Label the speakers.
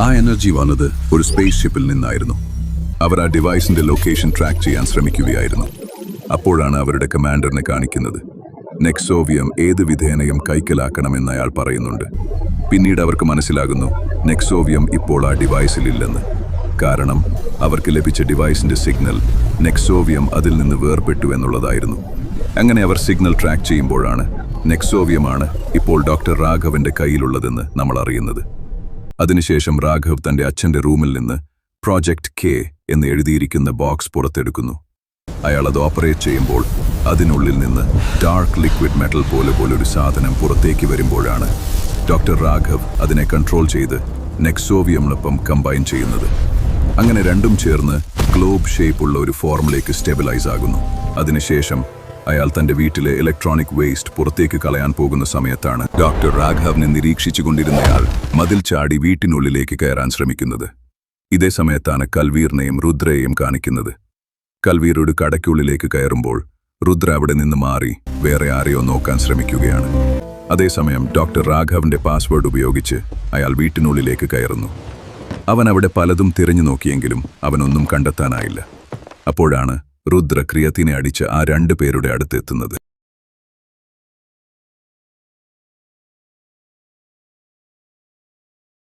Speaker 1: ആ എനർജി വന്നത് ഒരു സ്പേസ് ഷിപ്പിൽ നിന്നായിരുന്നു. അവർ ആ ഡിവൈസിന്റെ ലൊക്കേഷൻ ട്രാക്ക് ചെയ്യാൻ ശ്രമിക്കുകയായിരുന്നു. അപ്പോഴാണ് അവരുടെ കമാൻഡറിനെ കാണിക്കുന്നത്. നെക്സോവിയം ഏത് വിധേനയും കൈക്കലാക്കണമെന്ന് അയാൾ പറയുന്നുണ്ട്. പിന്നീട് അവർക്ക് മനസ്സിലാകുന്നു നെക്സോവിയം ഇപ്പോൾ ആ ഡിവൈസിലില്ലെന്ന്. കാരണം അവർക്ക് ലഭിച്ച ഡിവൈസിന്റെ സിഗ്നൽ നെക്സോവിയം അതിൽ നിന്ന് വേർപെട്ടു എന്നുള്ളതായിരുന്നു. അങ്ങനെ അവർ സിഗ്നൽ ട്രാക്ക് ചെയ്യുമ്പോഴാണ് നെക്സോവിയമാണ് ഇപ്പോൾ ഡോക്ടർ രാഘവന്റെ കയ്യിലുള്ളതെന്ന് നമ്മൾ അറിയുന്നത്. അതിനുശേഷം രാഘവ് തന്റെ അച്ഛന്റെ റൂമിൽ നിന്ന് പ്രോജക്റ്റ് കെ എന്ന് എഴുതിയിരിക്കുന്ന ബോക്സ് പുറത്തെടുക്കുന്നു. അയാൾ അത് ഓപ്പറേറ്റ് ചെയ്യുമ്പോൾ അതിനുള്ളിൽ നിന്ന് ഡാർക്ക് ലിക്വിഡ് മെറ്റൽ പോലൊരു സാധനം പുറത്തേക്ക് വരുമ്പോഴാണ് ഡോക്ടർ രാഘവ് അതിനെ കൺട്രോൾ ചെയ്ത് നെക്സോവിയമിനൊപ്പം കമ്പൈൻ ചെയ്യുന്നത്. അങ്ങനെ രണ്ടും ചേർന്ന് ഗ്ലോബ് ഷേപ്പുള്ള ഒരു ഫോർമിലേക്ക് സ്റ്റെബിലൈസ് ആകുന്നു. അതിനുശേഷം അയാൾ തന്റെ വീട്ടിലെ ഇലക്ട്രോണിക് വേസ്റ്റ് പുറത്തേക്ക് കളയാൻ പോകുന്ന സമയത്താണ് ഡോക്ടർ രാഘവനെ നിരീക്ഷിച്ചുകൊണ്ടിരുന്നയാൾ മതിൽ ചാടി വീട്ടിനുള്ളിലേക്ക് കയറാൻ ശ്രമിക്കുന്നത്. ഇതേ സമയത്താണ് കൽവീറിനെയും രുദ്രയെയും കാണിക്കുന്നത്. കൽവീർ ഒരു കടയ്ക്കുള്ളിലേക്ക് കയറുമ്പോൾ രുദ്ര അവിടെ നിന്ന് മാറി വേറെ ആരെയോ നോക്കാൻ ശ്രമിക്കുകയാണ്. അതേസമയം ഡോക്ടർ രാഘവന്റെ പാസ്വേഡ് ഉപയോഗിച്ച് അയാൾ വീട്ടിനുള്ളിലേക്ക് കയറുന്നു. അവൻ അവിടെ പലതും തിരഞ്ഞു നോക്കിയെങ്കിലും അവനൊന്നും കണ്ടെത്താനായില്ല. അപ്പോഴാണ് രുദ്ര ക്രിയത്തിനെ അടിച്ച് ആ 2 പേരുടെ അടുത്തെത്തുന്നത്.